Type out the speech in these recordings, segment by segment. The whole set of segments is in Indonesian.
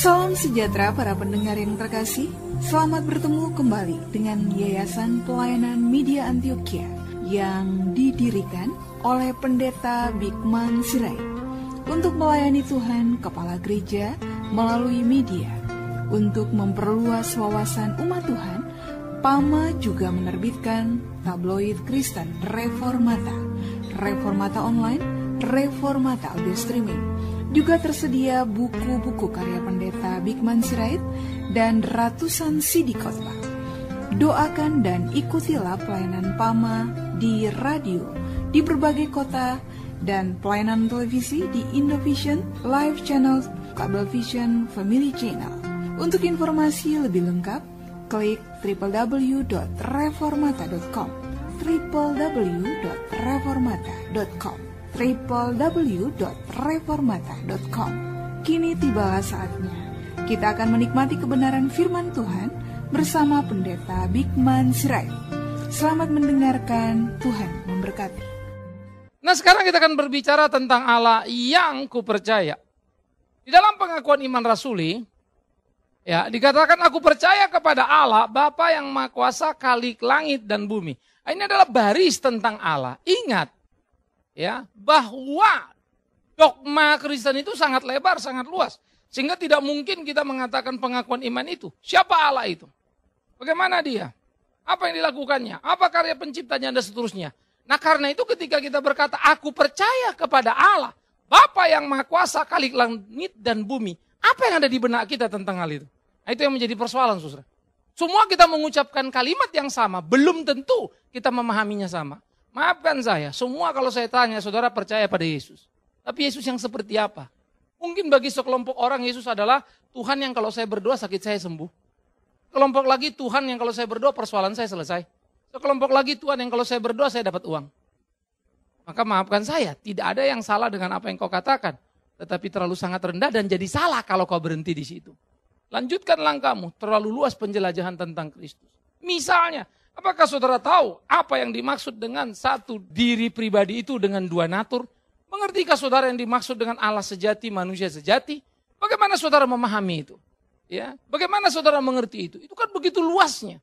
Salam sejahtera para pendengar yang terkasih. Selamat bertemu kembali dengan Yayasan Pelayanan Media Antioquia yang didirikan oleh Pendeta Bigman Sirait untuk melayani Tuhan Kepala Gereja melalui media. Untuk memperluas wawasan umat Tuhan, PAMA juga menerbitkan tabloid Kristen Reformata, Reformata Online, Reformata Audio Streaming. Juga tersedia buku-buku karya Pendeta Bigman Sirait dan ratusan CD khotbah. Doakan dan ikutilah pelayanan PAMA di radio di berbagai kota dan pelayanan televisi di Indovision, Live Channel, Kabelvision, Family Channel. Untuk informasi lebih lengkap, klik www.reformata.com www.reformata.com www.reformata.com. Kini tibalah saatnya kita akan menikmati kebenaran firman Tuhan bersama Pendeta Bigman Sirait. Selamat mendengarkan, Tuhan memberkati. Nah, sekarang kita akan berbicara tentang Allah yang kupercaya. Di dalam pengakuan iman rasuli, ya, dikatakan aku percaya kepada Allah, Bapa yang Maha Kuasa, Khalik langit dan bumi. Ini adalah baris tentang Allah. Ingat, ya, bahwa dogma Kristen itu sangat lebar, sangat luas. Sehingga tidak mungkin kita mengatakan pengakuan iman itu. Siapa Allah itu? Bagaimana dia? Apa yang dilakukannya? Apa karya penciptanya dan seterusnya? Nah, karena itu ketika kita berkata, aku percaya kepada Allah, Bapa yang Maha Kuasa, Khalik langit dan bumi. Apa yang ada di benak kita tentang hal itu? Nah, itu yang menjadi persoalan, saudara. Semua kita mengucapkan kalimat yang sama, belum tentu kita memahaminya sama. Maafkan saya, semua kalau saya tanya, saudara percaya pada Yesus. Tapi Yesus yang seperti apa? Mungkin bagi sekelompok orang Yesus adalah Tuhan yang kalau saya berdoa sakit saya sembuh. Kelompok lagi Tuhan yang kalau saya berdoa persoalan saya selesai. Sekelompok lagi Tuhan yang kalau saya berdoa saya dapat uang. Maka maafkan saya, tidak ada yang salah dengan apa yang kau katakan. Tetapi terlalu sangat rendah dan jadi salah kalau kau berhenti di situ. Lanjutkan langkahmu, terlalu luas penjelajahan tentang Kristus. Misalnya, apakah saudara tahu apa yang dimaksud dengan satu diri pribadi itu dengan dua natur? Mengertikah saudara yang dimaksud dengan Allah sejati, manusia sejati? Bagaimana saudara memahami itu? Ya, bagaimana saudara mengerti itu? Itu kan begitu luasnya.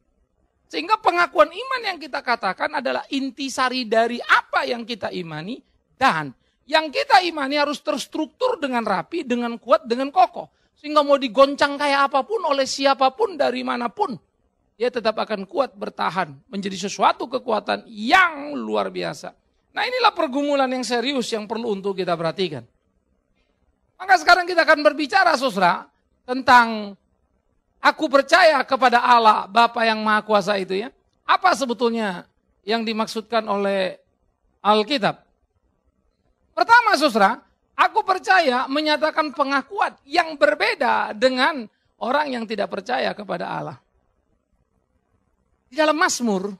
Sehingga pengakuan iman yang kita katakan adalah intisari dari apa yang kita imani. Dan yang kita imani harus terstruktur dengan rapi, dengan kuat, dengan kokoh. Sehingga mau digoncang kayak apapun oleh siapapun dari manapun, dia tetap akan kuat bertahan, menjadi sesuatu kekuatan yang luar biasa. Nah, inilah pergumulan yang serius yang perlu untuk kita perhatikan. Maka sekarang kita akan berbicara, saudara, tentang aku percaya kepada Allah, Bapa yang Maha Kuasa itu ya. Apa sebetulnya yang dimaksudkan oleh Alkitab? Pertama, saudara, aku percaya menyatakan pengakuan yang berbeda dengan orang yang tidak percaya kepada Allah. Di dalam Mazmur,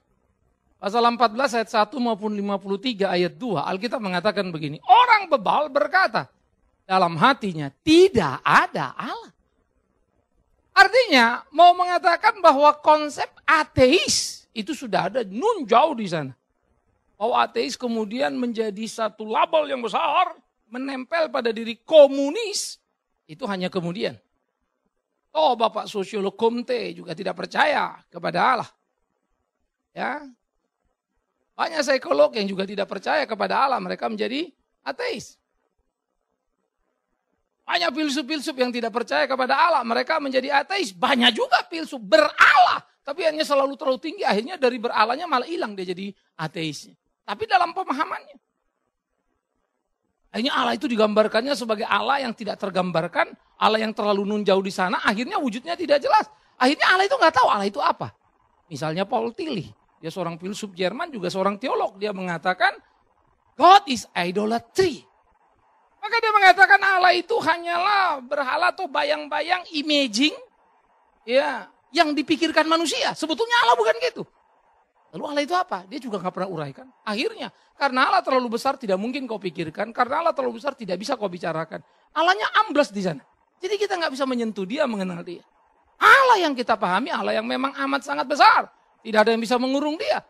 pasal 14 ayat 1 maupun 53 ayat 2, Alkitab mengatakan begini. Orang bebal berkata, dalam hatinya tidak ada Allah. Artinya mau mengatakan bahwa konsep ateis itu sudah ada nun jauh di sana. Bahwa ateis kemudian menjadi satu label yang besar, menempel pada diri komunis, itu hanya kemudian. Oh, Bapak sosiolog Comte juga tidak percaya kepada Allah. Ya, banyak psikolog yang juga tidak percaya kepada Allah, mereka menjadi ateis. Banyak filsuf-filsuf yang tidak percaya kepada Allah, mereka menjadi ateis. Banyak juga filsuf beralah, tapi hanya selalu terlalu tinggi, akhirnya dari beralahnya malah hilang dia jadi ateisnya. Tapi dalam pemahamannya, akhirnya Allah itu digambarkannya sebagai Allah yang tidak tergambarkan, Allah yang terlalu nun jauh di sana, akhirnya wujudnya tidak jelas. Akhirnya Allah itu nggak tahu Allah itu apa. Misalnya Paul Tillich. Dia seorang filsuf Jerman, juga seorang teolog. Dia mengatakan, God is idolatry. Maka dia mengatakan Allah itu hanyalah berhala atau bayang-bayang imaging ya, yang dipikirkan manusia. Sebetulnya Allah bukan gitu. Lalu Allah itu apa? Dia juga gak pernah uraikan. Akhirnya, karena Allah terlalu besar tidak mungkin kau pikirkan. Karena Allah terlalu besar tidak bisa kau bicarakan. Allahnya amblas di sana. Jadi kita gak bisa menyentuh dia, mengenal dia. Allah yang kita pahami, Allah yang memang amat sangat besar. Tidak ada yang bisa mengurung dia.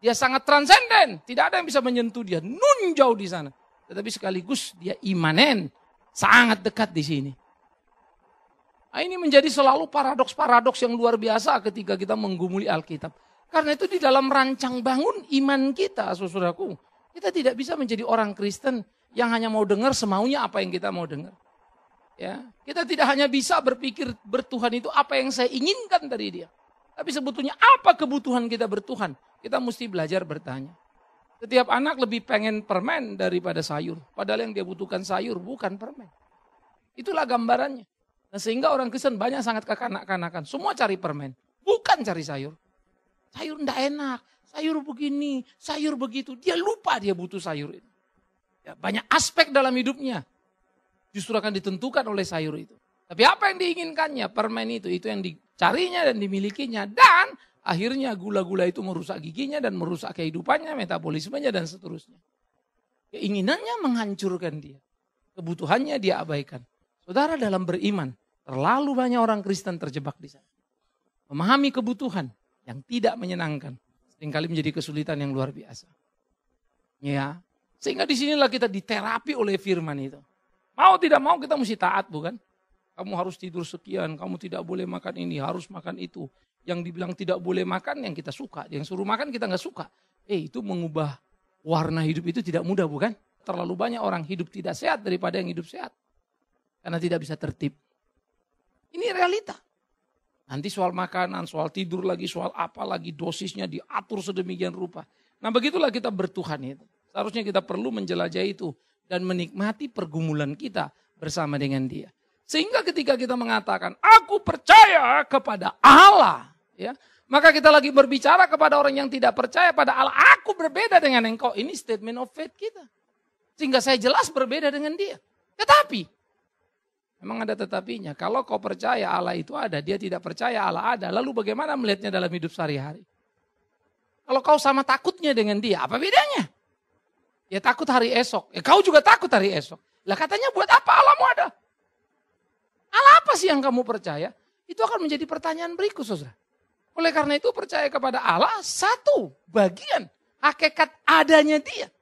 Dia sangat transenden. Tidak ada yang bisa menyentuh dia. Nun jauh di sana. Tetapi sekaligus dia imanen. Sangat dekat di sini. Nah, ini menjadi selalu paradoks-paradoks yang luar biasa ketika kita menggumuli Alkitab. Karena itu di dalam rancang bangun iman kita, saudaraku, kita tidak bisa menjadi orang Kristen yang hanya mau dengar semaunya apa yang kita mau dengar. Ya, kita tidak hanya bisa berpikir bertuhan itu apa yang saya inginkan dari dia. Tapi sebetulnya apa kebutuhan kita bertuhan? Kita mesti belajar bertanya. Setiap anak lebih pengen permen daripada sayur. Padahal yang dia butuhkan sayur bukan permen. Itulah gambarannya. Nah, sehingga orang Kristen banyak sangat kekanak-kanakan. Semua cari permen, bukan cari sayur. Sayur enggak enak, sayur begini, sayur begitu. Dia lupa dia butuh sayur itu. Ya, banyak aspek dalam hidupnya justru akan ditentukan oleh sayur itu. Tapi apa yang diinginkannya? Permen itu yang dicarinya dan dimilikinya. Dan akhirnya gula-gula itu merusak giginya dan merusak kehidupannya, metabolismenya dan seterusnya. Keinginannya menghancurkan dia. Kebutuhannya dia abaikan. Saudara, dalam beriman, terlalu banyak orang Kristen terjebak di sana. Memahami kebutuhan yang tidak menyenangkan seringkali menjadi kesulitan yang luar biasa. Ya, sehingga disinilah kita diterapi oleh firman itu. Mau tidak mau kita mesti taat, bukan? Kamu harus tidur sekian, kamu tidak boleh makan ini, harus makan itu. Yang dibilang tidak boleh makan yang kita suka, yang suruh makan kita nggak suka. Itu mengubah warna hidup itu tidak mudah, bukan? Terlalu banyak orang hidup tidak sehat daripada yang hidup sehat. Karena tidak bisa tertib. Ini realita. Nanti soal makanan, soal tidur lagi, soal apa lagi, dosisnya diatur sedemikian rupa. Nah, begitulah kita bertuhan itu. Seharusnya kita perlu menjelajahi itu dan menikmati pergumulan kita bersama dengan Dia. Sehingga ketika kita mengatakan, aku percaya kepada Allah, ya, maka kita lagi berbicara kepada orang yang tidak percaya pada Allah. Aku berbeda dengan engkau. Ini statement of faith kita. Sehingga saya jelas berbeda dengan dia. Tetapi, memang ada tetapinya. Kalau kau percaya Allah itu ada, dia tidak percaya Allah ada. Lalu bagaimana melihatnya dalam hidup sehari-hari? Kalau kau sama takutnya dengan dia, apa bedanya? Ya takut hari esok. Kau juga takut hari esok. Lah katanya buat apa Allahmu ada? Allah apa sih yang kamu percaya? Itu akan menjadi pertanyaan berikut, saudara. Oleh karena itu percaya kepada Allah satu bagian hakikat adanya dia.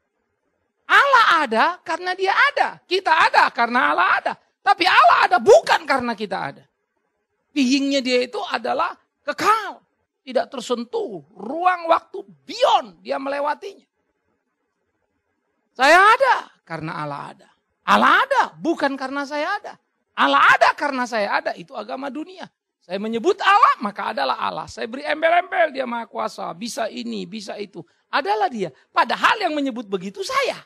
Allah ada karena dia ada. Kita ada karena Allah ada. Tapi Allah ada bukan karena kita ada. Beingnya dia itu adalah kekal. Tidak tersentuh. Ruang waktu beyond. Dia melewatinya. Saya ada karena Allah ada. Allah ada bukan karena saya ada. Allah ada karena saya ada. Itu agama dunia. Saya menyebut Allah maka adalah Allah. Saya beri embel-embel dia maha kuasa. Bisa ini, bisa itu. Adalah dia. Padahal yang menyebut begitu saya.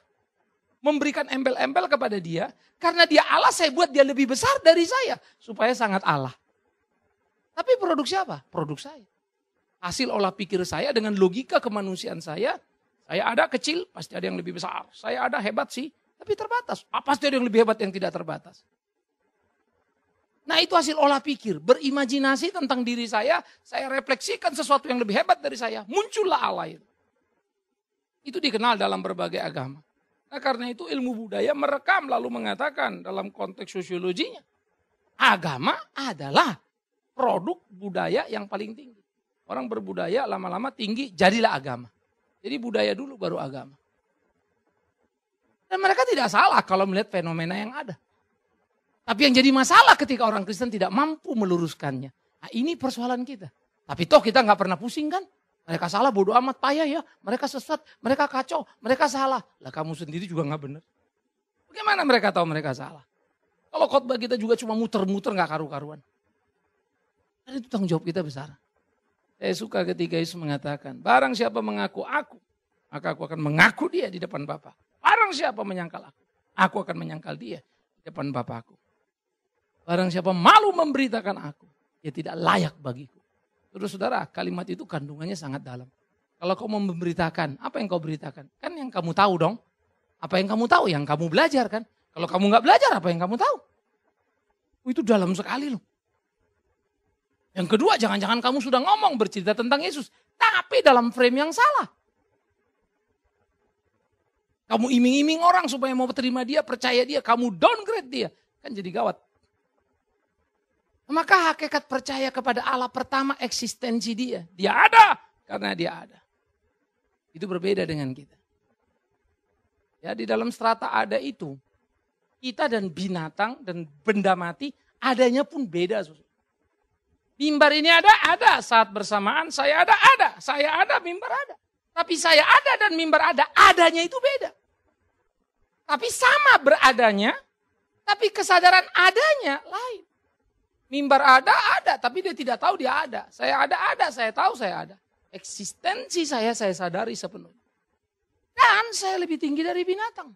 Memberikan embel-embel kepada dia. Karena dia Allah saya buat dia lebih besar dari saya. Supaya sangat Allah. Tapi produk siapa? Produk saya. Hasil olah pikir saya dengan logika kemanusiaan saya. Saya ada kecil, pasti ada yang lebih besar. Saya ada hebat sih, tapi terbatas. Pasti ada yang lebih hebat yang tidak terbatas. Nah itu hasil olah pikir. Berimajinasi tentang diri saya refleksikan sesuatu yang lebih hebat dari saya. Muncullah Allah itu. Itu dikenal dalam berbagai agama. Nah karena itu ilmu budaya merekam lalu mengatakan dalam konteks sosiologinya. Agama adalah produk budaya yang paling tinggi. Orang berbudaya lama-lama tinggi jadilah agama. Jadi budaya dulu baru agama. Dan mereka tidak salah kalau melihat fenomena yang ada. Tapi yang jadi masalah ketika orang Kristen tidak mampu meluruskannya. Nah ini persoalan kita. Tapi toh kita nggak pernah pusing kan. Mereka salah bodoh amat payah ya. Mereka sesat, mereka kacau, mereka salah. Lah kamu sendiri juga nggak benar. Bagaimana mereka tahu mereka salah? Kalau khotbah kita juga cuma muter-muter nggak karu-karuan. Dan itu tanggung jawab kita besar. Saya suka ketika Yesus mengatakan, barang siapa mengaku aku, maka aku akan mengaku dia di depan Bapa. Barang siapa menyangkal aku akan menyangkal dia di depan Bapakku. Barang siapa malu memberitakan aku, dia tidak layak bagiku. Saudara-saudara, kalimat itu kandungannya sangat dalam. Kalau kau mau memberitakan, apa yang kau beritakan? Kan yang kamu tahu dong. Apa yang kamu tahu? Yang kamu belajar kan. Kalau kamu nggak belajar, apa yang kamu tahu? Itu dalam sekali loh. Yang kedua, jangan-jangan kamu sudah ngomong bercerita tentang Yesus. Tapi dalam frame yang salah. Kamu iming-iming orang supaya mau terima dia, percaya dia. Kamu downgrade dia. Kan jadi gawat. Maka hakikat percaya kepada Allah pertama eksistensi dia. Dia ada karena dia ada. Itu berbeda dengan kita. Ya di dalam strata ada itu. Kita dan binatang dan benda mati adanya pun beda. Mimbar ini ada. Saat bersamaan saya ada. Saya ada, mimbar ada. Tapi saya ada dan mimbar ada, adanya itu beda. Tapi sama beradanya, tapi kesadaran adanya lain. Mimbar ada, tapi dia tidak tahu dia ada. Saya ada, saya tahu saya ada. Eksistensi saya sadari sepenuhnya. Dan saya lebih tinggi dari binatang.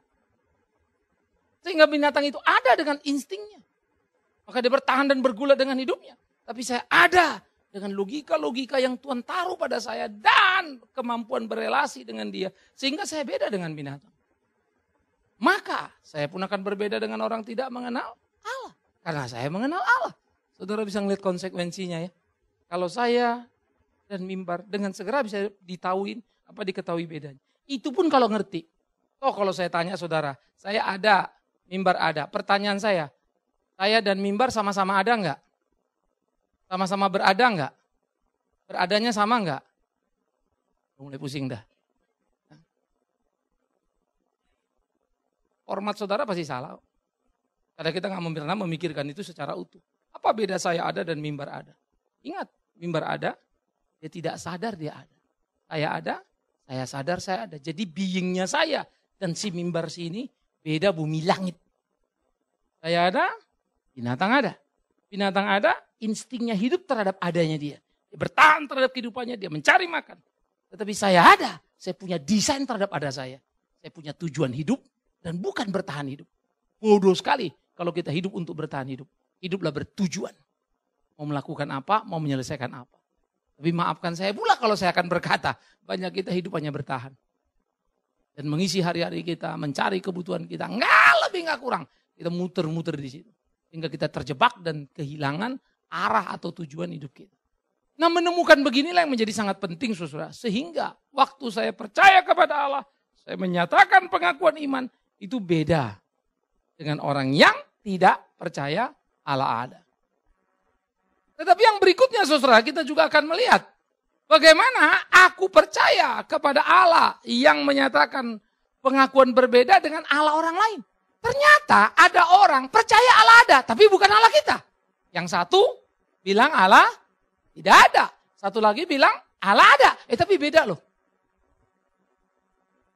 Sehingga binatang itu ada dengan instingnya. Maka dia bertahan dan bergulat dengan hidupnya. Tapi saya ada dengan logika-logika yang Tuhan taruh pada saya dan kemampuan berelasi dengan dia. Sehingga saya beda dengan binatang. Maka saya pun akan berbeda dengan orang tidak mengenal Allah. Karena saya mengenal Allah. Saudara bisa melihat konsekuensinya ya. Kalau saya dan mimbar dengan segera bisa diketahui bedanya. Itu pun kalau ngerti. Kalau saya tanya saudara, saya ada, mimbar ada. Pertanyaan saya dan mimbar sama-sama ada enggak? Sama-sama berada enggak? Beradanya sama enggak? Mulai pusing dah. Format saudara pasti salah. Karena kita nggak pernah memikirkan itu secara utuh. Apa beda saya ada dan mimbar ada? Ingat, mimbar ada, dia tidak sadar dia ada. Saya ada, saya sadar saya ada. Jadi beingnya saya dan si mimbar sini beda bumi langit. Saya ada, binatang ada. Binatang ada, instingnya hidup terhadap adanya dia. Dia bertahan terhadap kehidupannya, dia mencari makan. Tetapi saya ada, saya punya desain terhadap ada saya. Saya punya tujuan hidup dan bukan bertahan hidup. Bodoh sekali kalau kita hidup untuk bertahan hidup. Hiduplah bertujuan. Mau melakukan apa, mau menyelesaikan apa. Tapi maafkan saya pula kalau saya akan berkata, banyak kita hidup hanya bertahan. Dan mengisi hari-hari kita, mencari kebutuhan kita, enggak lebih enggak kurang. Kita muter-muter di situ. Sehingga kita terjebak dan kehilangan arah atau tujuan hidup kita. Nah menemukan beginilah yang menjadi sangat penting saudara. Sehingga waktu saya percaya kepada Allah, saya menyatakan pengakuan iman, itu beda dengan orang yang tidak percaya Allah ada. Tetapi yang berikutnya saudara, kita juga akan melihat bagaimana aku percaya kepada Allah yang menyatakan pengakuan berbeda dengan Allah orang lain. Ternyata ada orang percaya Allah ada, tapi bukan Allah kita. Yang satu bilang Allah tidak ada. Satu lagi bilang Allah ada, tapi beda loh.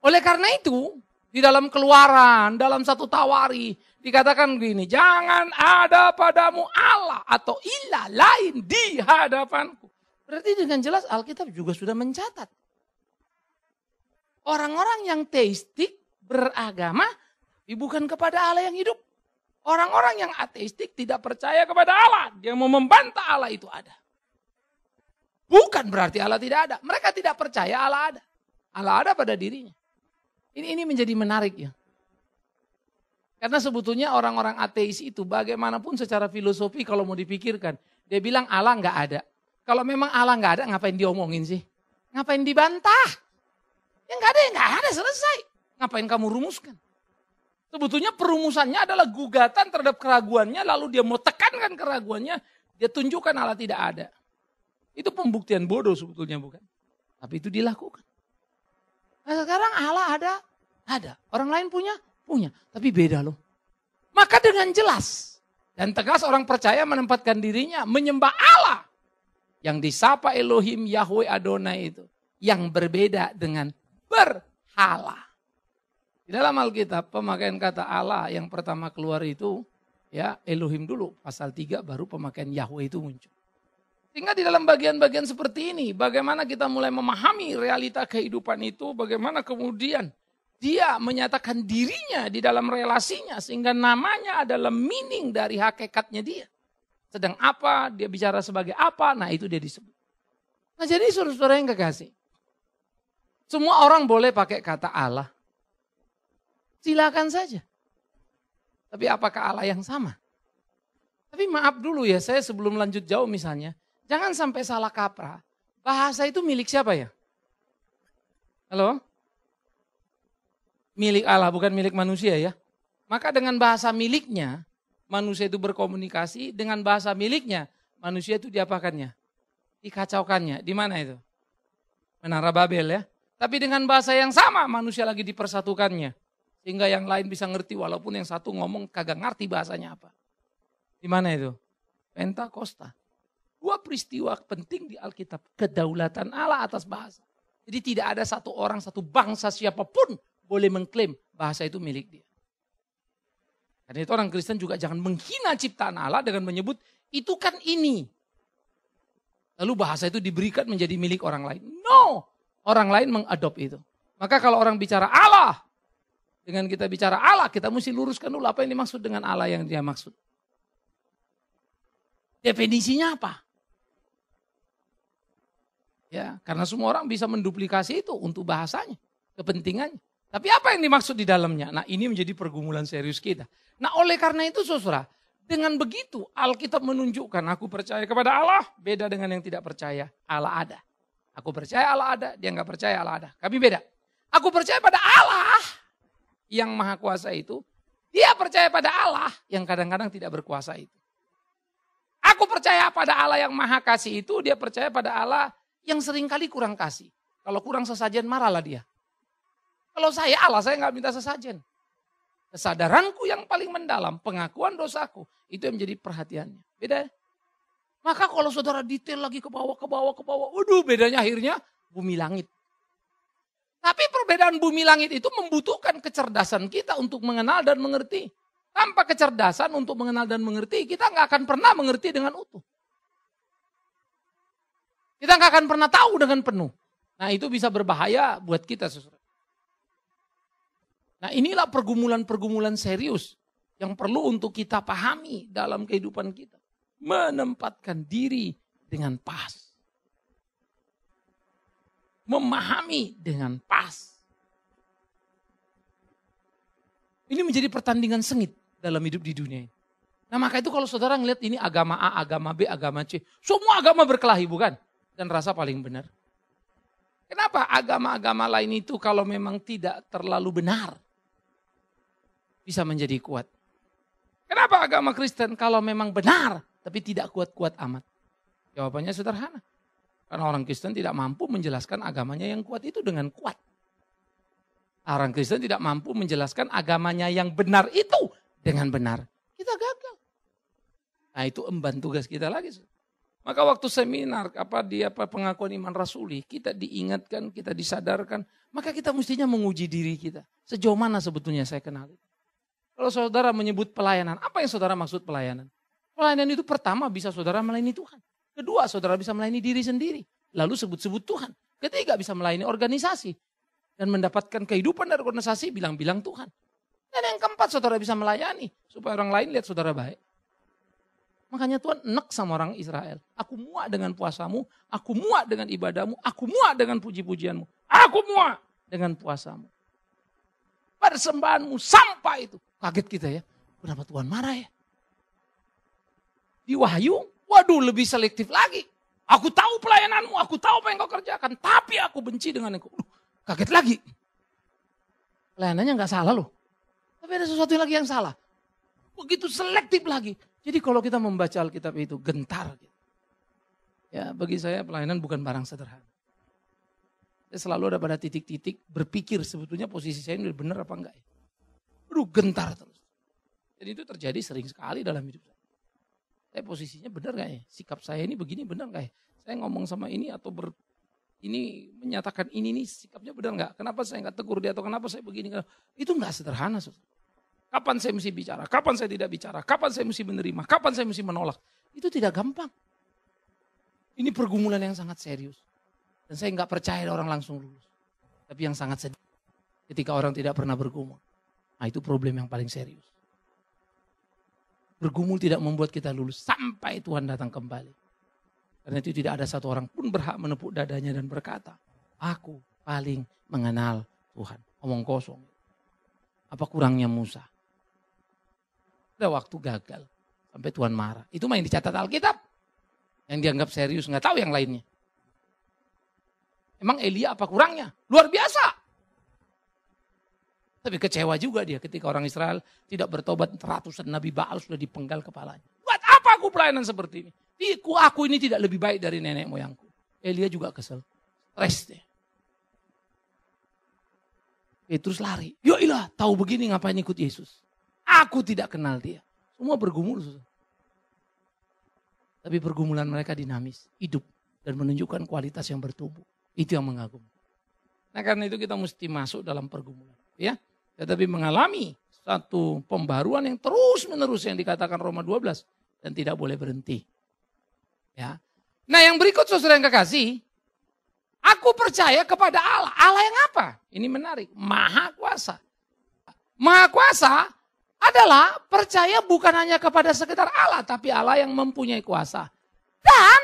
Oleh karena itu, di dalam Keluaran, dalam satu Tawari, dikatakan begini, jangan ada padamu Allah atau ilah lain di hadapanku. Berarti dengan jelas Alkitab juga sudah mencatat. Orang-orang yang teistik beragama, tapi bukan kepada Allah yang hidup. Orang-orang yang ateistik tidak percaya kepada Allah. Dia mau membantah Allah itu ada. Bukan berarti Allah tidak ada. Mereka tidak percaya Allah ada. Allah ada pada dirinya. Ini menjadi menarik ya. Karena sebetulnya orang-orang ateis itu bagaimanapun secara filosofi kalau mau dipikirkan. Dia bilang Allah nggak ada. Kalau memang Allah nggak ada ngapain diomongin sih? Ngapain dibantah? Ya nggak ada selesai. Ngapain kamu rumuskan? Sebetulnya perumusannya adalah gugatan terhadap keraguannya, lalu dia mau tekankan keraguannya, dia tunjukkan Allah tidak ada. Itu pembuktian bodoh sebetulnya bukan? Tapi itu dilakukan. Nah sekarang Allah ada. Orang lain punya. Tapi beda loh. Maka dengan jelas dan tegas orang percaya menempatkan dirinya menyembah Allah. Yang disapa Elohim Yahweh Adonai itu. Yang berbeda dengan berhala. Di dalam Alkitab pemakaian kata Allah yang pertama keluar itu ya Elohim dulu. Pasal 3 baru pemakaian Yahweh itu muncul. Sehingga di dalam bagian-bagian seperti ini bagaimana kita mulai memahami realita kehidupan itu. Bagaimana kemudian dia menyatakan dirinya di dalam relasinya. Sehingga namanya adalah meaning dari hakikatnya dia. Sedang apa, dia bicara sebagai apa, nah itu dia disebut. Nah jadi saudara-saudara yang kekasih. Semua orang boleh pakai kata Allah. Silakan saja. Tapi apakah Allah yang sama? Tapi maaf dulu ya, saya sebelum lanjut jauh misalnya. Jangan sampai salah kaprah. Bahasa itu milik siapa ya? Halo? Milik Allah, bukan milik manusia ya. Maka dengan bahasa miliknya, manusia itu berkomunikasi. Dengan bahasa miliknya, manusia itu diapakannya? Dikacaukannya. Di mana itu? Menara Babel ya. Tapi dengan bahasa yang sama, manusia lagi dipersatukannya. Sehingga yang lain bisa ngerti walaupun yang satu ngomong kagak ngerti bahasanya apa. Di mana itu? Pentakosta. Dua peristiwa penting di Alkitab. Kedaulatan Allah atas bahasa. Jadi tidak ada satu orang, satu bangsa siapapun boleh mengklaim bahasa itu milik dia. Karena itu orang Kristen juga jangan menghina ciptaan Allah dengan menyebut itu kan ini. Lalu bahasa itu diberikan menjadi milik orang lain. No, orang lain mengadop itu. Maka kalau orang bicara Allah, dengan kita bicara Allah, kita mesti luruskan dulu apa yang dimaksud dengan Allah yang dia maksud. Definisinya apa? Ya, karena semua orang bisa menduplikasi itu untuk bahasanya, kepentingannya. Tapi apa yang dimaksud di dalamnya? Nah, ini menjadi pergumulan serius kita. Nah, oleh karena itu saudara, dengan begitu Alkitab menunjukkan aku percaya kepada Allah, beda dengan yang tidak percaya Allah ada. Aku percaya Allah ada, dia nggak percaya Allah ada. Kami beda. Aku percaya pada Allah yang maha kuasa itu, dia percaya pada Allah yang kadang-kadang tidak berkuasa itu. Aku percaya pada Allah yang maha kasih itu, dia percaya pada Allah yang seringkali kurang kasih. Kalau kurang sesajen marahlah dia. Kalau saya Allah, saya nggak minta sesajen. Kesadaranku yang paling mendalam, pengakuan dosaku, itu yang menjadi perhatiannya. Beda. Maka kalau saudara detail lagi ke bawah, waduh bedanya akhirnya bumi langit. Tapi perbedaan bumi langit itu membutuhkan kecerdasan kita untuk mengenal dan mengerti. Tanpa kecerdasan untuk mengenal dan mengerti, kita nggak akan pernah mengerti dengan utuh. Kita nggak akan pernah tahu dengan penuh. Nah itu bisa berbahaya buat kita saudara. Nah inilah pergumulan-pergumulan serius yang perlu untuk kita pahami dalam kehidupan kita. Menempatkan diri dengan pas. Memahami dengan pas. Ini menjadi pertandingan sengit dalam hidup di dunia ini. Nah maka itu kalau saudara ngeliat ini agama A, agama B, agama C. Semua agama berkelahi bukan? Dan rasa paling benar. Kenapa agama-agama lain itu kalau memang tidak terlalu benar bisa menjadi kuat? Kenapa agama Kristen kalau memang benar tapi tidak kuat-kuat amat? Jawabannya sederhana. Karena orang Kristen tidak mampu menjelaskan agamanya yang kuat itu dengan kuat. Orang Kristen tidak mampu menjelaskan agamanya yang benar itu dengan benar. Kita gagal. Nah itu emban tugas kita lagi. Maka waktu seminar pengakuan iman rasuli, kita diingatkan, kita disadarkan, maka kita mestinya menguji diri kita. Sejauh mana sebetulnya saya kenal itu. Kalau saudara menyebut pelayanan, apa yang saudara maksud pelayanan? Pelayanan itu pertama bisa saudara melayani Tuhan. Kedua saudara bisa melayani diri sendiri. Lalu sebut-sebut Tuhan. Ketiga bisa melayani organisasi. Dan mendapatkan kehidupan dari organisasi bilang-bilang Tuhan. Dan yang keempat saudara bisa melayani. Supaya orang lain lihat saudara baik. Makanya Tuhan enek sama orang Israel. Aku muak dengan puasamu, aku muak dengan ibadahmu, aku muak dengan puji-pujianmu. Aku muak dengan puasamu. Persembahanmu sampai itu. Kaget kita ya, kenapa Tuhan marah ya? Di Wahyu, waduh lebih selektif lagi. Aku tahu pelayananmu, aku tahu apa yang kau kerjakan, tapi aku benci dengan engkau. Kaget lagi. Pelayanannya gak salah loh. Tapi ada sesuatu lagi yang salah. Begitu selektif lagi. Jadi kalau kita membaca Alkitab itu gentar. Ya bagi saya pelayanan bukan barang sederhana. Saya selalu ada pada titik-titik berpikir sebetulnya posisi saya ini benar apa enggak ya. Aduh gentar terus. Dan itu terjadi sering sekali dalam hidup saya. Saya posisinya benar enggak ya? Sikap saya ini begini benar enggak ya? Saya ngomong sama ini atau ini menyatakan ini nih sikapnya benar enggak? Kenapa saya enggak tegur dia atau kenapa saya begini? Itu enggak sederhana. Kapan saya mesti bicara, kapan saya tidak bicara, kapan saya mesti menerima, kapan saya mesti menolak. Itu tidak gampang. Ini pergumulan yang sangat serius. Dan saya nggak percaya orang langsung lulus. Tapi yang sangat sedih ketika orang tidak pernah bergumul. Nah itu problem yang paling serius. Bergumul tidak membuat kita lulus sampai Tuhan datang kembali. Karena itu tidak ada satu orang pun berhak menepuk dadanya dan berkata, aku paling mengenal Tuhan. Omong kosong. Apa kurangnya Musa? Ada waktu gagal sampai Tuhan marah. Itu mah yang dicatat Alkitab. Yang dianggap serius, nggak tahu yang lainnya. Emang Elia apa kurangnya? Luar biasa. Tapi kecewa juga dia ketika orang Israel tidak bertobat, ratusan nabi Baal sudah dipenggal kepalanya. Buat apa aku pelayanan seperti ini? Aku ini tidak lebih baik dari nenek moyangku. Elia juga kesel. Stres deh. Petrus lari. Yoilah, tahu begini ngapain ikut Yesus. Aku tidak kenal dia. Semua bergumul. Tapi pergumulan mereka dinamis, hidup, dan menunjukkan kualitas yang bertumbuh. Itu yang mengagumkan. Nah karena itu kita mesti masuk dalam pergumulan. Ya, tetapi mengalami satu pembaruan yang terus menerus yang dikatakan Roma 12. Dan tidak boleh berhenti. Ya. Nah yang berikut saudara yang kekasih. Aku percaya kepada Allah. Allah yang apa? Ini menarik. Maha kuasa. Maha kuasa adalah percaya bukan hanya kepada sekedar Allah. Tapi Allah yang mempunyai kuasa. Dan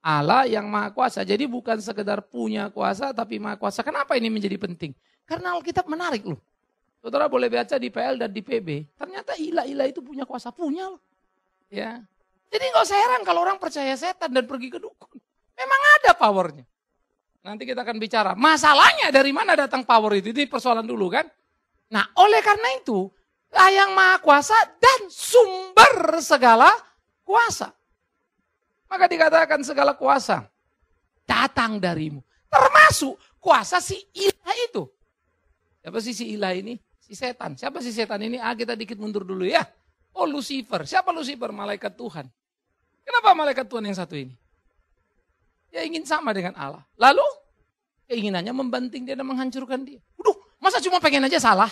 Allah yang maha kuasa. Jadi bukan sekedar punya kuasa tapi maha kuasa. Kenapa ini menjadi penting? Karena Alkitab menarik loh. Saudara boleh baca di PL dan di PB. Ternyata ilah-ilah itu punya kuasa. Punya loh. Ya. Jadi gak usah heran kalau orang percaya setan dan pergi ke dukun. Memang ada powernya. Nanti kita akan bicara. Masalahnya dari mana datang power itu. Ini persoalan dulu kan. Nah oleh karena itu. Allah yang maha kuasa dan sumber segala kuasa. Maka dikatakan segala kuasa datang darimu. Termasuk kuasa si ilah itu. Siapa sih si ilah ini? Si setan. Siapa si setan ini? Kita dikit mundur dulu ya. Oh Lucifer. Siapa Lucifer? Malaikat Tuhan. Kenapa malaikat Tuhan yang satu ini? Dia ingin sama dengan Allah. Lalu keinginannya membanting dia dan menghancurkan dia. Masa cuma pengen aja salah?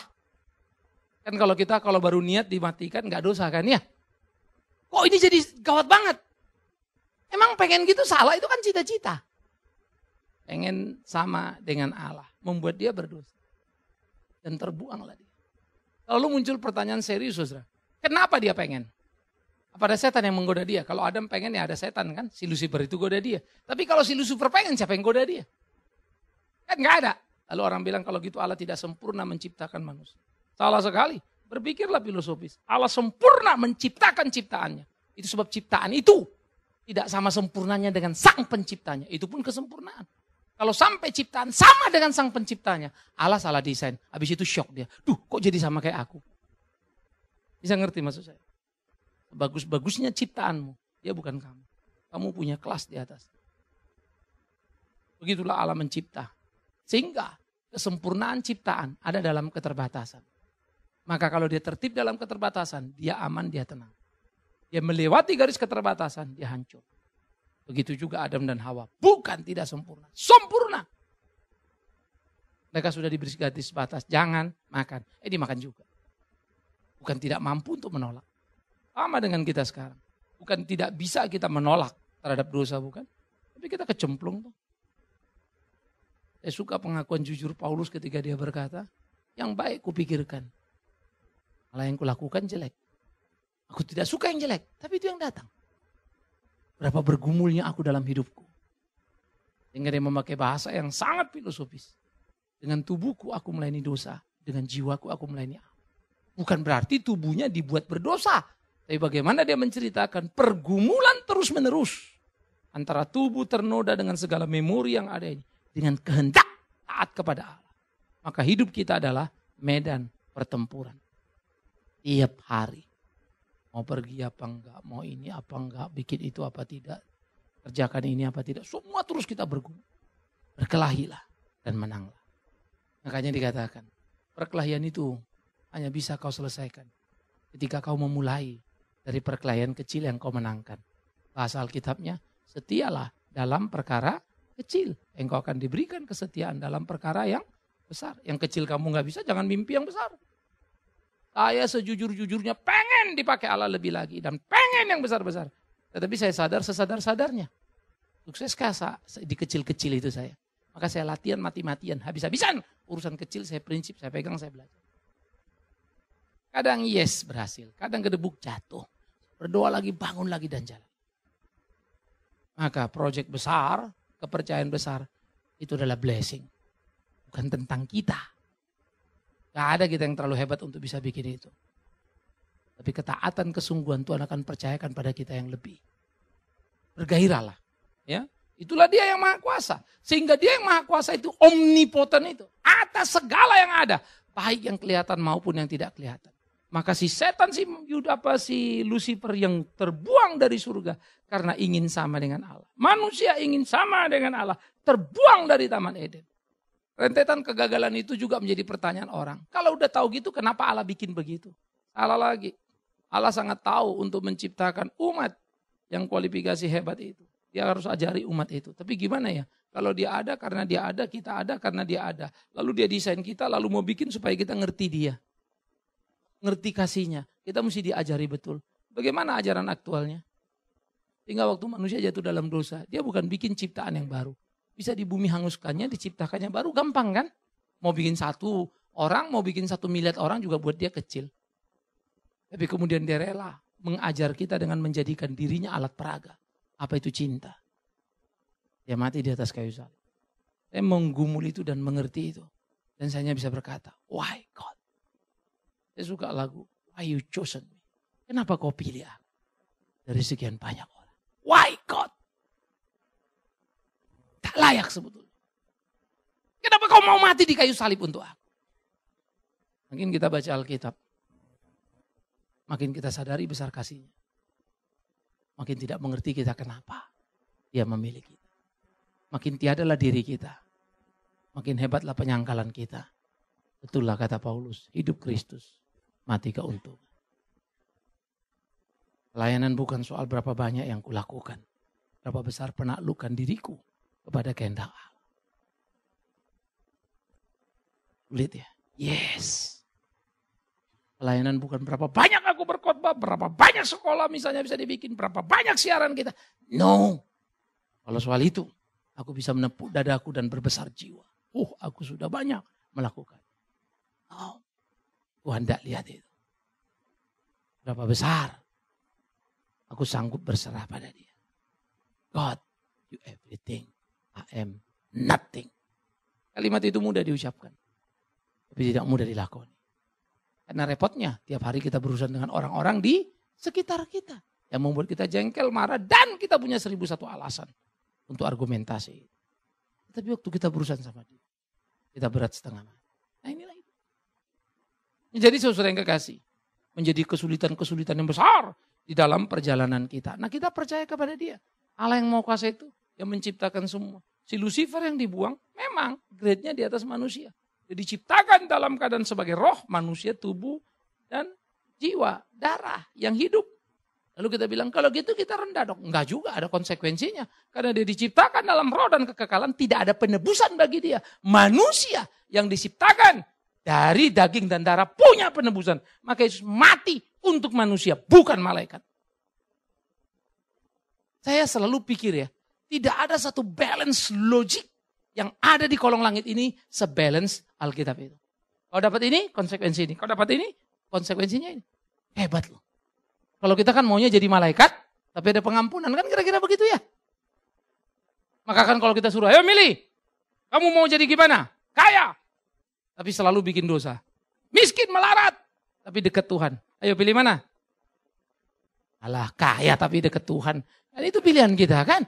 Kan kalau baru niat dimatikan gak dosa kan ya? Kok ini jadi gawat banget? Emang pengen gitu salah itu kan cita-cita. Pengen sama dengan Allah. Membuat dia berdosa. Dan terbuanglah dia. Lalu muncul pertanyaan serius saudara. Kenapa dia pengen? Apa ada setan yang menggoda dia? Kalau Adam pengen ya ada setan kan. Si Lucifer itu goda dia. Tapi kalau si Lucifer pengen siapa yang goda dia? Kan gak ada. Lalu orang bilang kalau gitu Allah tidak sempurna menciptakan manusia. Salah sekali. Berpikirlah filosofis. Allah sempurna menciptakan ciptaannya. Itu sebab ciptaan itu tidak sama sempurnanya dengan sang penciptanya. Itu pun kesempurnaan. Kalau sampai ciptaan sama dengan sang penciptanya. Allah salah desain. Habis itu shock dia. Kok jadi sama kayak aku? Bisa ngerti maksud saya? Bagus-bagusnya ciptaanmu. Dia bukan kamu. Kamu punya kelas di atas. Begitulah Allah mencipta. Sehingga kesempurnaan ciptaan ada dalam keterbatasan. Maka kalau dia tertib dalam keterbatasan, dia aman, dia tenang. Dia melewati garis keterbatasan, dia hancur. Begitu juga Adam dan Hawa. Bukan tidak sempurna. Sempurna. Mereka sudah diberi garis batas. Jangan makan. Dimakan juga. Bukan tidak mampu untuk menolak. Sama dengan kita sekarang. Bukan tidak bisa kita menolak terhadap dosa, bukan. Tapi kita kecemplung tuh. Saya suka pengakuan jujur Paulus ketika dia berkata, yang baik kupikirkan. Malah yang kulakukan jelek. Aku tidak suka yang jelek, tapi itu yang datang. Berapa bergumulnya aku dalam hidupku. Sehingga dia memakai bahasa yang sangat filosofis. Dengan tubuhku aku melayani dosa, dengan jiwaku aku melayani Allah. Bukan berarti tubuhnya dibuat berdosa. Tapi bagaimana dia menceritakan pergumulan terus menerus. Antara tubuh ternoda dengan segala memori yang ada ini. Dengan kehendak taat kepada Allah. Maka hidup kita adalah medan pertempuran. Tiap hari. Mau pergi apa enggak, mau ini apa enggak, bikin itu apa tidak, kerjakan ini apa tidak. Semua terus kita bergumul. Berkelahilah dan menanglah. Makanya dikatakan, perkelahian itu hanya bisa kau selesaikan ketika kau memulai dari perkelahian kecil yang kau menangkan. Bahasa Alkitabnya, setialah dalam perkara kecil. Engkau akan diberikan kesetiaan dalam perkara yang besar. Yang kecil kamu gak bisa, jangan mimpi yang besar. Saya sejujur-jujurnya pengen dipakai Allah lebih lagi. Dan pengen yang besar-besar. Tetapi saya sadar sesadar-sadarnya. Sukses kasa di kecil-kecil itu saya. Maka saya latihan mati-matian. Habis-habisan urusan kecil saya prinsip, saya pegang, saya belajar. Kadang yes berhasil. Kadang gedebuk jatuh. Berdoa lagi, bangun lagi dan jalan. Maka proyek besar, kepercayaan besar. Itu adalah blessing. Bukan tentang kita. Gak ada kita yang terlalu hebat untuk bisa bikin itu. Tapi ketaatan, kesungguhan Tuhan akan percayakan pada kita yang lebih. Bergairahlah. Ya, itulah dia yang maha kuasa. Sehingga dia yang maha kuasa itu omnipoten itu. Atas segala yang ada. Baik yang kelihatan maupun yang tidak kelihatan. Maka si setan, si Lucifer yang terbuang dari surga. Karena ingin sama dengan Allah. Manusia ingin sama dengan Allah. Terbuang dari Taman Eden. Rentetan kegagalan itu juga menjadi pertanyaan orang. Kalau udah tahu gitu, kenapa Allah bikin begitu? Salah lagi. Allah sangat tahu untuk menciptakan umat yang kualifikasi hebat itu. Dia harus ajari umat itu. Tapi gimana ya? Kalau dia ada karena dia ada, kita ada karena dia ada. Lalu dia desain kita, lalu mau bikin supaya kita ngerti dia. Ngerti kasihnya. Kita mesti diajari betul. Bagaimana ajaran aktualnya? Sehingga waktu manusia jatuh dalam dosa, dia bukan bikin ciptaan yang baru. Bisa di bumi hanguskannya, diciptakannya baru, gampang kan? Mau bikin 1 orang, mau bikin 1 miliar orang juga buat dia kecil. Tapi kemudian dia rela mengajar kita dengan menjadikan dirinya alat peraga. Apa itu cinta? Dia mati di atas kayu salib. Saya menggumul itu dan mengerti itu. Dan saya hanya bisa berkata, why God? Saya suka lagu, why you chosen me? Kenapa kau pilih aku? Dari sekian banyak orang. Why God? Tak layak sebetulnya. Kenapa kau mau mati di kayu salib untuk aku? Makin kita baca Alkitab, makin kita sadari besar kasihnya. Makin tidak mengerti kita kenapa dia memilih kita. Makin tiadalah diri kita. Makin hebatlah penyangkalan kita. Betullah kata Paulus, hidup Kristus, mati keuntungan. Pelayanan bukan soal berapa banyak yang kulakukan. Berapa besar penaklukan diriku kepada kehendak Allah. Sulit ya? Yes. Pelayanan bukan berapa banyak aku berkhotbah, berapa banyak sekolah misalnya bisa dibikin, berapa banyak siaran kita. No. Kalau soal itu, aku bisa menepuk dadaku dan berbesar jiwa. Aku sudah banyak melakukan. Oh, Tuhan tidak lihat itu. Berapa besar aku sanggup berserah pada dia. God, you everything, I am nothing. Kalimat itu mudah diucapkan, tapi tidak mudah dilakoni. Karena repotnya, tiap hari kita berurusan dengan orang-orang di sekitar kita. Yang membuat kita jengkel, marah, dan kita punya 1001 alasan untuk argumentasi. Tapi waktu kita berurusan sama dia, kita berat setengah mati. Nah inilah itu. Jadi saudara yang kekasih, menjadi kesulitan-kesulitan yang besar di dalam perjalanan kita. Nah kita percaya kepada dia. Allah yang mau kuasa itu, yang menciptakan semua. Si Lucifer yang dibuang, memang grade-nya di atas manusia. Dia diciptakan dalam keadaan sebagai roh, manusia, tubuh, dan jiwa, darah yang hidup. Lalu kita bilang, kalau gitu kita rendah dong. Enggak juga, ada konsekuensinya. Karena dia diciptakan dalam roh dan kekekalan, tidak ada penebusan bagi dia. Manusia yang diciptakan dari daging dan darah punya penebusan. Maka Yesus mati untuk manusia, bukan malaikat. Saya selalu pikir ya, tidak ada satu balance logik yang ada di kolong langit ini sebalance Alkitab itu. Kalau dapat ini, konsekuensi ini. Kalau dapat ini, konsekuensinya ini. Hebat loh. Kalau kita kan maunya jadi malaikat, tapi ada pengampunan. Kan kira-kira begitu ya. Maka kan kalau kita suruh, ayo milih. Kamu mau jadi gimana? Kaya. Tapi selalu bikin dosa. Miskin, melarat. Tapi dekat Tuhan. Ayo pilih mana? Alah, kaya tapi dekat Tuhan. Dan itu pilihan kita kan?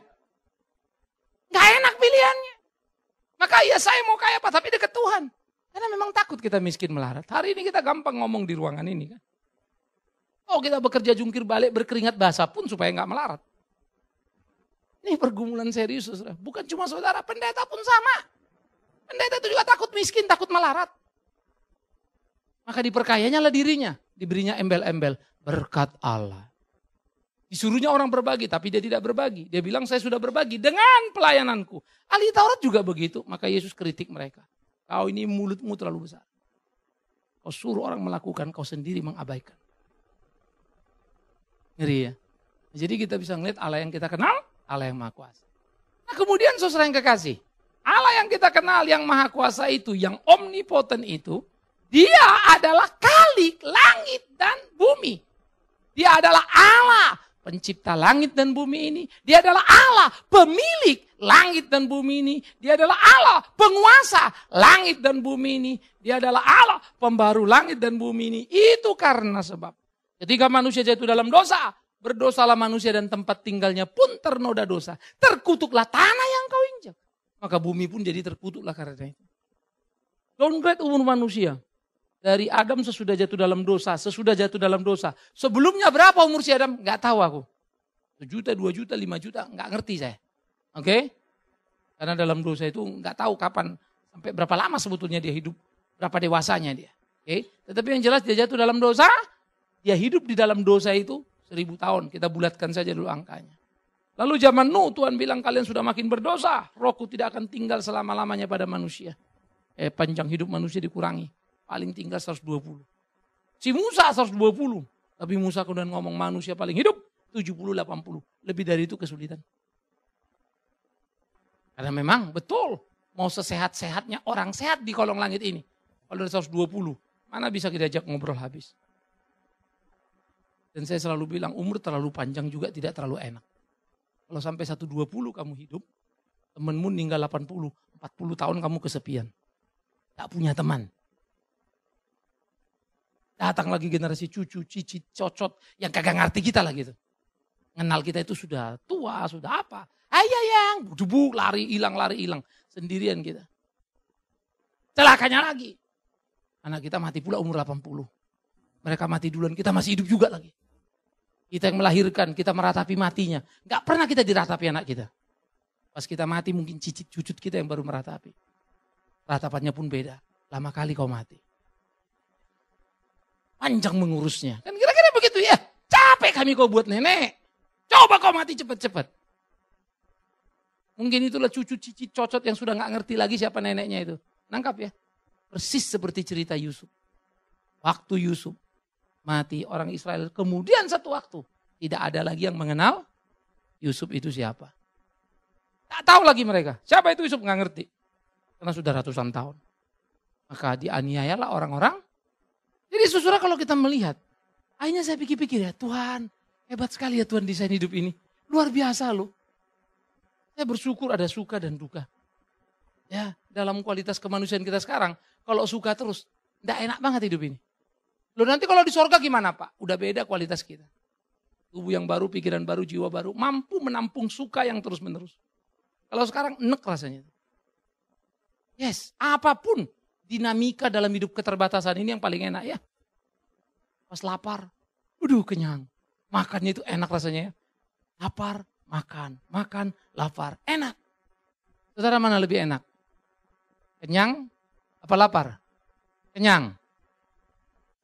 Gak enak pilihannya. Maka ya saya mau kaya apa, tapi dekat Tuhan. Karena memang takut kita miskin melarat. Hari ini kita gampang ngomong di ruangan ini kan. Oh kita bekerja jungkir balik berkeringat basah pun supaya gak melarat. Ini pergumulan serius saudara. Bukan cuma saudara, pendeta pun sama. Pendeta itu juga takut miskin, takut melarat. Maka diperkayanya lah dirinya. Diberinya embel-embel berkat Allah. Disuruhnya orang berbagi, tapi dia tidak berbagi. Dia bilang saya sudah berbagi dengan pelayananku. Ahli Taurat juga begitu. Maka Yesus kritik mereka. Kau ini mulutmu terlalu besar. Kau suruh orang melakukan, kau sendiri mengabaikan. Ngeri ya. Jadi kita bisa ngeliat Allah yang kita kenal, Allah yang Maha Kuasa. Nah kemudian saudara yang kekasih. Allah yang kita kenal, yang Maha Kuasa itu, yang omnipoten itu. Dia adalah Khalik langit dan bumi. Dia adalah Allah pencipta langit dan bumi ini. Dia adalah Allah pemilik langit dan bumi ini. Dia adalah Allah penguasa langit dan bumi ini. Dia adalah Allah pembaru langit dan bumi ini. Itu karena sebab ketika manusia jatuh dalam dosa, berdosalah manusia dan tempat tinggalnya pun ternoda dosa. Terkutuklah tanah yang kau injak. Maka bumi pun jadi terkutuklah karena itu. Downgrade umur manusia. Dari Adam sesudah jatuh dalam dosa, Sebelumnya berapa umur si Adam? Enggak tahu aku. 1 juta, 2 juta, 5 juta, enggak ngerti saya. Oke? Karena dalam dosa itu enggak tahu kapan, sampai berapa lama sebetulnya dia hidup, berapa dewasanya dia. Oke? Tetapi yang jelas dia jatuh dalam dosa, dia hidup di dalam dosa itu 1000 tahun, kita bulatkan saja dulu angkanya. Lalu zaman Nuh, Tuhan bilang kalian sudah makin berdosa, rohku tidak akan tinggal selama-lamanya pada manusia. Panjang hidup manusia dikurangi, paling tinggal 120. Si Musa 120, tapi Musa kemudian ngomong manusia paling hidup 70-80. Lebih dari itu kesulitan. Karena memang betul, mau sesehat-sehatnya orang sehat di kolong langit ini. Kalau dari 120, mana bisa kita ajak ngobrol habis. Dan saya selalu bilang umur terlalu panjang juga tidak terlalu enak. Kalau sampai 120 kamu hidup, temenmu meninggal 80, 40 tahun kamu kesepian. Tak punya teman. Datang lagi generasi cucu, cicit, cocot yang kagak ngerti kita lah gitu. Kenal kita itu sudah tua, sudah apa. Yang dubuk, lari hilang. Sendirian kita. Celakanya lagi. Anak kita mati pula umur 80. Mereka mati duluan, kita masih hidup juga lagi. Kita yang melahirkan, kita meratapi matinya. Gak pernah kita diratapi anak kita. Pas kita mati mungkin cicit cucut kita yang baru meratapi. Ratapannya pun beda. Lama kali kau mati. Panjang mengurusnya. Kan kira-kira begitu ya. Capek kami kau buat nenek. Coba kau mati cepat-cepat. Mungkin itulah cucu cicit cocot yang sudah gak ngerti lagi siapa neneknya itu. Nangkap ya. Persis seperti cerita Yusuf. Waktu Yusuf mati orang Israel. Kemudian satu waktu. Tidak ada lagi yang mengenal Yusuf itu siapa. Tak tahu lagi mereka. Siapa itu Yusuf gak ngerti. Karena sudah ratusan tahun. Maka dianiayalah orang-orang. Jadi saudara kalau kita melihat. Akhirnya saya pikir-pikir ya Tuhan. Hebat sekali ya Tuhan desain hidup ini. Luar biasa loh. Saya bersyukur ada suka dan duka. Ya dalam kualitas kemanusiaan kita sekarang. Kalau suka terus. Tidak enak banget hidup ini. Loh nanti kalau di sorga gimana Pak? Udah beda kualitas kita. Tubuh yang baru, pikiran baru, jiwa baru. Mampu menampung suka yang terus menerus. Kalau sekarang enek rasanya. Yes, apapun dinamika dalam hidup keterbatasan ini yang paling enak ya. Pas lapar, kenyang. Makannya itu enak rasanya ya. Lapar, makan, lapar. Enak. Saudara mana lebih enak? Kenyang apa lapar? Kenyang.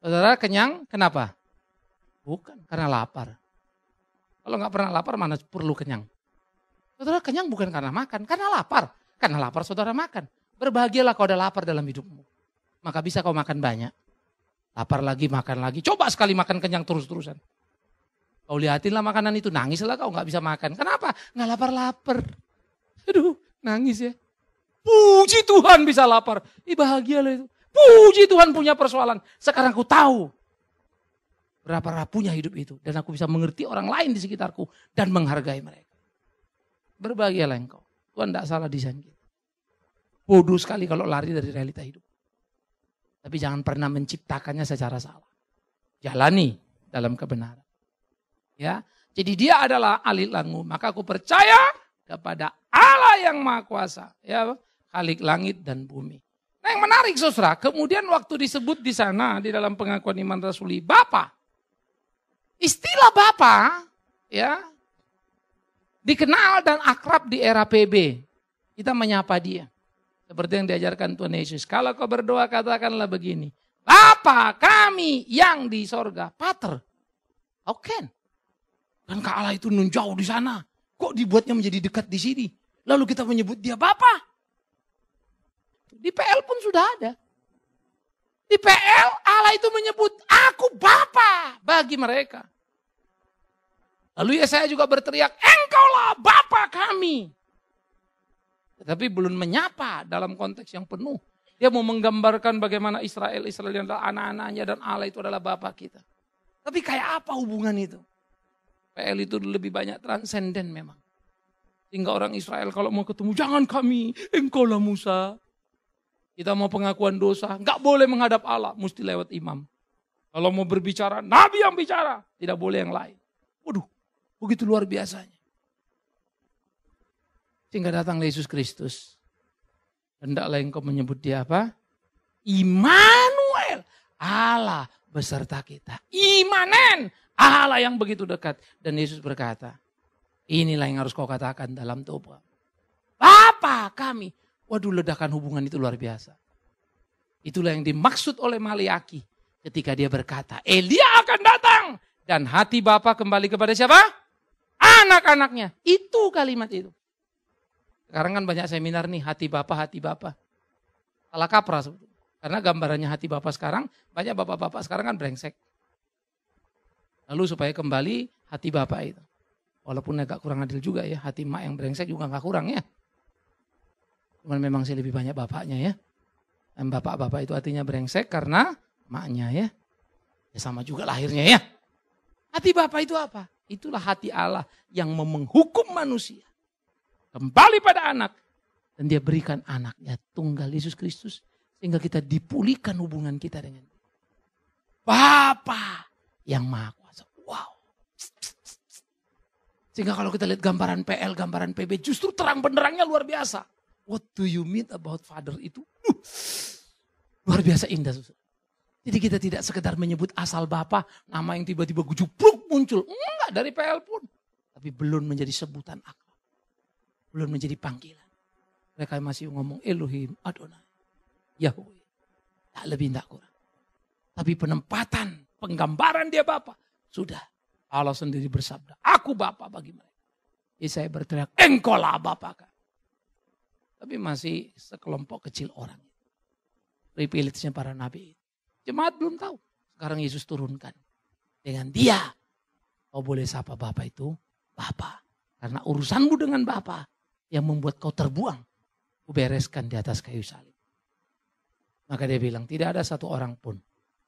Saudara kenyang kenapa? Bukan, karena lapar. Kalau nggak pernah lapar mana perlu kenyang. Saudara kenyang bukan karena makan, karena lapar. Karena lapar saudara makan. Berbahagialah kau ada lapar dalam hidupmu. Maka bisa kau makan banyak. Lapar lagi, makan lagi. Coba sekali makan kenyang terus-terusan. Kau lihatinlah makanan itu, nangislah kau gak bisa makan. Kenapa? Gak lapar-lapar. Aduh, nangis ya. Puji Tuhan bisa lapar. Bahagialah itu. Puji Tuhan punya persoalan. Sekarang aku tahu berapa rapuhnya hidup itu. Dan aku bisa mengerti orang lain di sekitarku. Dan menghargai mereka. Berbahagialah engkau. Tuhan gak salah desain kita. Bodoh sekali kalau lari dari realita hidup. Tapi jangan pernah menciptakannya secara salah. Jalani dalam kebenaran. Ya, jadi dia adalah alilangu. Maka aku percaya kepada Allah yang Maha Kuasa. Ya, Khalik langit dan bumi. Nah yang menarik saudara, kemudian waktu disebut di sana di dalam pengakuan iman rasuli Bapa. Istilah Bapa ya dikenal dan akrab di era PB. Kita menyapa dia. Seperti yang diajarkan Tuhan Yesus. Kalau kau berdoa katakanlah begini. Bapa kami yang di sorga. Pater. How can? Dan Allah itu nun jauh di sana. Kok dibuatnya menjadi dekat di sini? Lalu kita menyebut dia Bapa. Di PL pun sudah ada. Di PL Allah itu menyebut aku Bapa bagi mereka. Lalu Yesaya juga berteriak, engkaulah Bapa kami. Tetapi belum menyapa dalam konteks yang penuh. Dia mau menggambarkan bagaimana Israel adalah anak-anaknya dan Allah itu adalah Bapa kita. Tapi kayak apa hubungan itu? PL itu lebih banyak transenden memang. Sehingga orang Israel kalau mau ketemu, jangan kami, engkaulah Musa. Kita mau pengakuan dosa, nggak boleh menghadap Allah, mesti lewat imam. Kalau mau berbicara, Nabi yang bicara, tidak boleh yang lain. Waduh, begitu luar biasanya. Sehingga datang Yesus Kristus. Hendaklah engkau menyebut dia apa? Immanuel. Allah beserta kita. Imanen. Allah yang begitu dekat. Dan Yesus berkata, inilah yang harus kau katakan dalam doa. Bapa kami. Waduh, ledakan hubungan itu luar biasa. Itulah yang dimaksud oleh Maliaki ketika dia berkata, Elia akan datang Dan hati Bapa kembali kepada siapa? Anak-anaknya. Itu kalimat itu. Sekarang kan banyak seminar nih, hati Bapa. Salah kaprah sebetulnya. Karena gambarannya hati Bapa sekarang, banyak bapak-bapak sekarang kan brengsek. Lalu supaya kembali hati Bapa itu. Walaupun agak kurang adil juga ya, hati mak yang brengsek juga gak kurang ya. Cuman memang sih lebih banyak bapaknya ya. Dan bapak-bapak itu hatinya brengsek karena maknya ya. Ya sama juga lahirnya ya. Hati Bapa itu apa? Itulah hati Allah yang menghukum manusia. Kembali pada anak. Dan dia berikan anaknya tunggal Yesus Kristus. Sehingga kita dipulihkan hubungan kita dengan Bapa yang Maha Kuasa. Wow. Sehingga kalau kita lihat gambaran PL, gambaran PB, justru terang benderangnya luar biasa. What do you mean about Father itu? Luar biasa indah. Jadi kita tidak sekedar menyebut asal Bapa, nama yang tiba-tiba gujupluk muncul. Enggak, dari PL pun. Tapi belum menjadi sebutan akrab. Belum menjadi panggilan. Mereka masih ngomong Elohim, Adonai, Yahweh. Tak lebih, tak kurang. Tapi penempatan, penggambaran dia Bapa. Sudah. Allah sendiri bersabda, aku Bapa bagi mereka. Jadi saya berteriak, engkaulah Bapa. Tapi masih sekelompok kecil orang. Privilege-nya para nabi. Jemaat belum tahu. Sekarang Yesus turunkan. Dengan dia, kau boleh sapa Bapa itu Bapa. Karena urusanmu dengan Bapa yang membuat kau terbuang. Ku bereskan di atas kayu salib. Maka dia bilang, tidak ada satu orang pun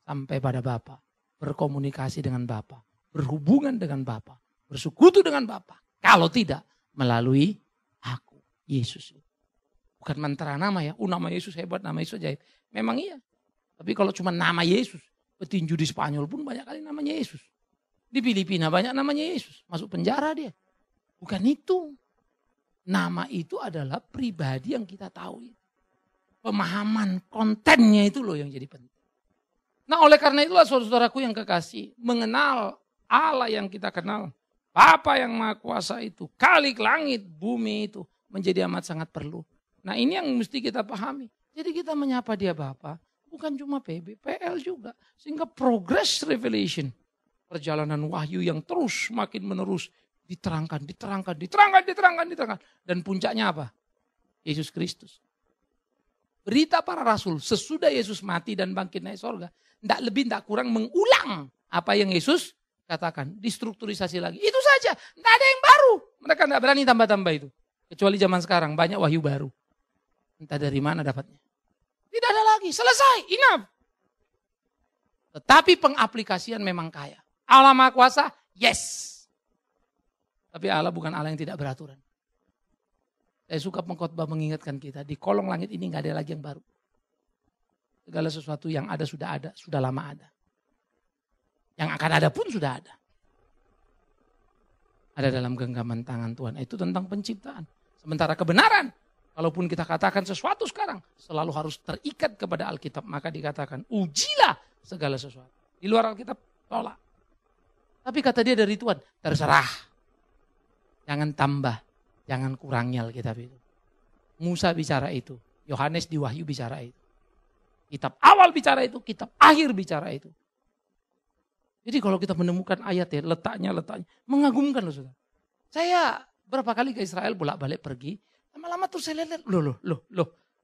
sampai pada Bapa. Berkomunikasi dengan Bapa. Berhubungan dengan Bapa, bersekutu dengan Bapa. Kalau tidak, melalui aku, Yesus. Bukan mantra nama ya, nama Yesus hebat, nama Yesus ajaib. Memang iya. Tapi kalau cuma nama Yesus, petinju di Spanyol pun banyak kali namanya Yesus. Di Filipina banyak namanya Yesus, masuk penjara dia. Bukan itu. Nama itu adalah pribadi yang kita tahu. Pemahaman kontennya itu loh yang jadi penting. Nah oleh karena itulah saudara-saudaraku yang kekasih, mengenal Allah yang kita kenal, Bapa yang Maha Kuasa itu, Khalik langit, bumi itu menjadi amat sangat perlu. Nah ini yang mesti kita pahami. Jadi kita menyapa dia Bapa, bukan cuma PB, PL juga. Sehingga progress revelation, perjalanan wahyu yang terus makin menerus diterangkan. Dan puncaknya apa? Yesus Kristus. Berita para rasul sesudah Yesus mati dan bangkit naik sorga, tidak lebih tidak kurang mengulang apa yang Yesus katakan, distrukturisasi lagi. Itu saja, tidak ada yang baru. Mereka tidak berani tambah-tambah itu. Kecuali zaman sekarang, banyak wahyu baru. Entah dari mana dapatnya. Tidak ada lagi, selesai, enough. Tetapi pengaplikasian memang kaya. Allah Maha Kuasa, yes. Tapi Allah bukan Allah yang tidak beraturan. Saya suka pengkhotbah mengingatkan kita, di kolong langit ini tidak ada lagi yang baru. Segala sesuatu yang ada, sudah lama ada. Yang akan ada pun sudah ada. Ada dalam genggaman tangan Tuhan. Itu tentang penciptaan. Sementara kebenaran, kalaupun kita katakan sesuatu sekarang, selalu harus terikat kepada Alkitab. Maka dikatakan, ujilah segala sesuatu. Di luar Alkitab, tolak. Tapi kata dia dari Tuhan, terserah. Jangan tambah, jangan kurangi Alkitab itu. Musa bicara itu, Yohanes di Wahyu bicara itu. Kitab awal bicara itu, kitab akhir bicara itu. Jadi kalau kita menemukan ayat ya, letaknya, mengagumkan loh saudara. Saya berapa kali ke Israel bolak-balik pergi, lama-lama terus saya lihat, loh.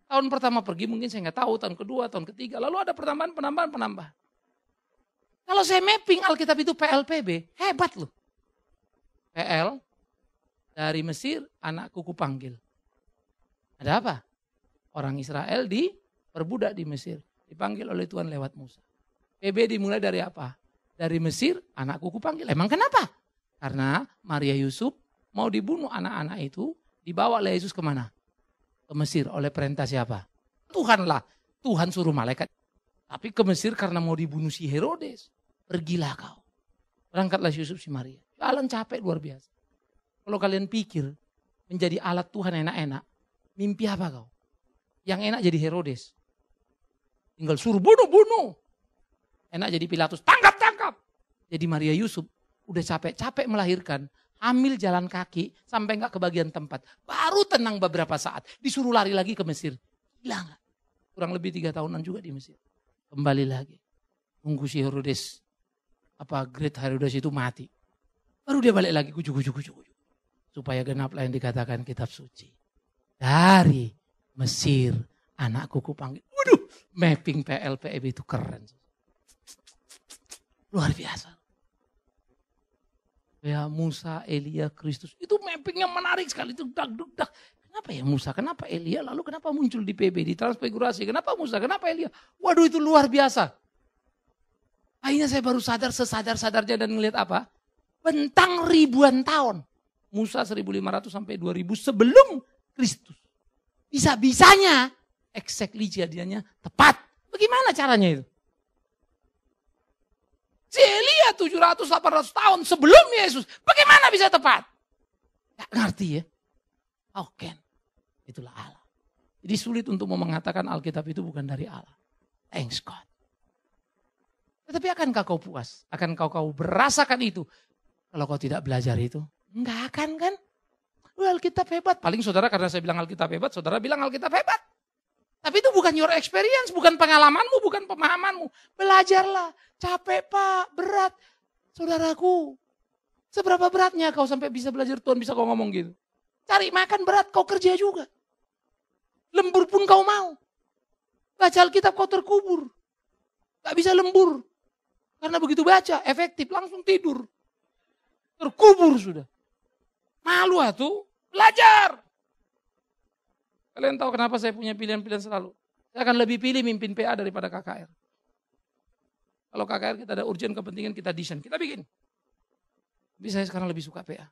Tahun pertama pergi mungkin saya nggak tahu, tahun kedua, tahun ketiga, lalu ada penambahan. Kalau saya mapping Alkitab itu PLPB, hebat loh. PL, dari Mesir, anak kuku panggil. Ada apa? Orang Israel diperbudak di Mesir, dipanggil oleh Tuhan lewat Musa. PB dimulai dari apa? Dari Mesir, anak kuku panggil. Emang kenapa? Karena Maria Yusuf mau dibunuh anak-anak itu, dibawa oleh Yesus kemana? Ke Mesir oleh perintah siapa? Tuhan lah. Tuhan suruh malaikat. Tapi ke Mesir karena mau dibunuh si Herodes. Pergilah kau. Berangkatlah Yusuf si Maria. Jalan capek luar biasa. Kalau kalian pikir menjadi alat Tuhan enak-enak, mimpi apa kau? Yang enak jadi Herodes. Tinggal suruh bunuh. Enak jadi Pilatus, tangkap. Jadi Maria Yusuf udah capek melahirkan, hamil jalan kaki sampai enggak ke bagian tempat. Baru tenang beberapa saat, disuruh lari lagi ke Mesir. Gila enggak? Kurang lebih 3 tahunan juga di Mesir. Kembali lagi, nunggu si Herodes Great Herodes itu mati. Baru dia balik lagi kucu. Supaya genaplah yang dikatakan kitab suci. Dari Mesir anakku kupanggil. Waduh, mapping PLPM itu keren. Luar biasa. Ya Musa, Elia, Kristus. Itu mappingnya menarik sekali. Itu dak. Kenapa ya Musa, kenapa Elia, lalu kenapa muncul di PB, di Transfigurasi. Kenapa Musa, kenapa Elia. Waduh itu luar biasa. Akhirnya saya baru sesadar-sadarnya dan ngelihat apa? Bentang ribuan tahun. Musa 1500 sampai 2000 sebelum Kristus. Bisa-bisanya exactly jadinya tepat. Bagaimana caranya itu? Si Elia 700-800 tahun sebelum Yesus. Bagaimana bisa tepat? Gak ngerti ya. Oke. Itulah Allah. Jadi sulit untuk mengatakan Alkitab itu bukan dari Allah. Thanks God. Tetapi akankah kau puas? Akankah kau merasakan itu? Kalau kau tidak belajar itu? Enggak akan kan? Alkitab hebat. Paling saudara karena saya bilang Alkitab hebat, saudara bilang Alkitab hebat. Tapi itu bukan your experience, bukan pengalamanmu, bukan pemahamanmu. Belajarlah. Capek Pak, berat. Saudaraku, seberapa beratnya kau sampai bisa belajar Tuhan bisa kau ngomong gitu. Cari makan berat, kau kerja juga. Lembur pun kau mau. Baca Alkitab kau terkubur. Gak bisa lembur. Karena begitu baca, efektif, langsung tidur. Terkubur sudah. Malu atuh, belajar. Kalian tahu kenapa saya punya pilihan-pilihan selalu? Saya akan lebih pilih mimpin PA daripada KKR. Kalau KKR kita ada urgent kepentingan, kita desain, kita bikin. Tapi saya sekarang lebih suka PA.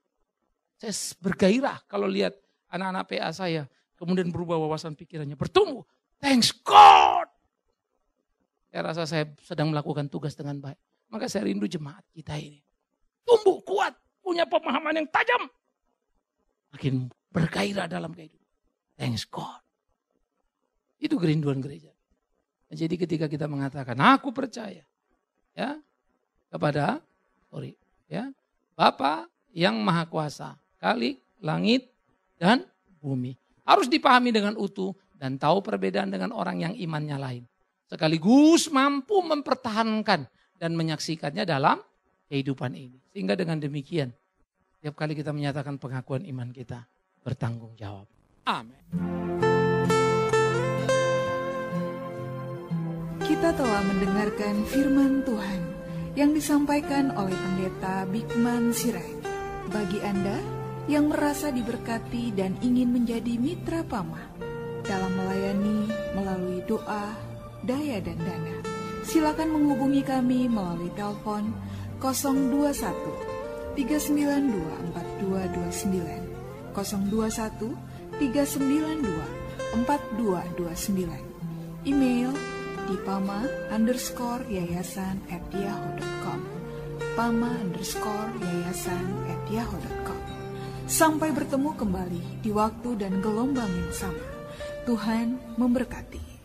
Saya bergairah kalau lihat anak-anak PA saya, kemudian berubah wawasan pikirannya, bertumbuh. Thanks God. Saya rasa saya sedang melakukan tugas dengan baik. Maka saya rindu jemaat kita ini. Tumbuh kuat, punya pemahaman yang tajam. Makin bergairah dalam kehidupan. Thanks God. Itu kerinduan gereja. Jadi ketika kita mengatakan, aku percaya ya kepada Bapa yang Maha Kuasa, Khalik, langit dan bumi. Harus dipahami dengan utuh dan tahu perbedaan dengan orang yang imannya lain. Sekaligus mampu mempertahankan dan menyaksikannya dalam kehidupan ini. Sehingga dengan demikian, setiap kali kita menyatakan pengakuan iman kita bertanggung jawab. Amin. Kita telah mendengarkan firman Tuhan yang disampaikan oleh Pendeta Bikman Sirait. Bagi Anda yang merasa diberkati dan ingin menjadi mitra PAMA dalam melayani melalui doa, daya dan dana, silakan menghubungi kami melalui telepon 021 392 4229 021 392 4229. Email di pama_yayasan@yahoo.com pama_yayasan@yahoo.com. Sampai bertemu kembali di waktu dan gelombang yang sama. Tuhan memberkati.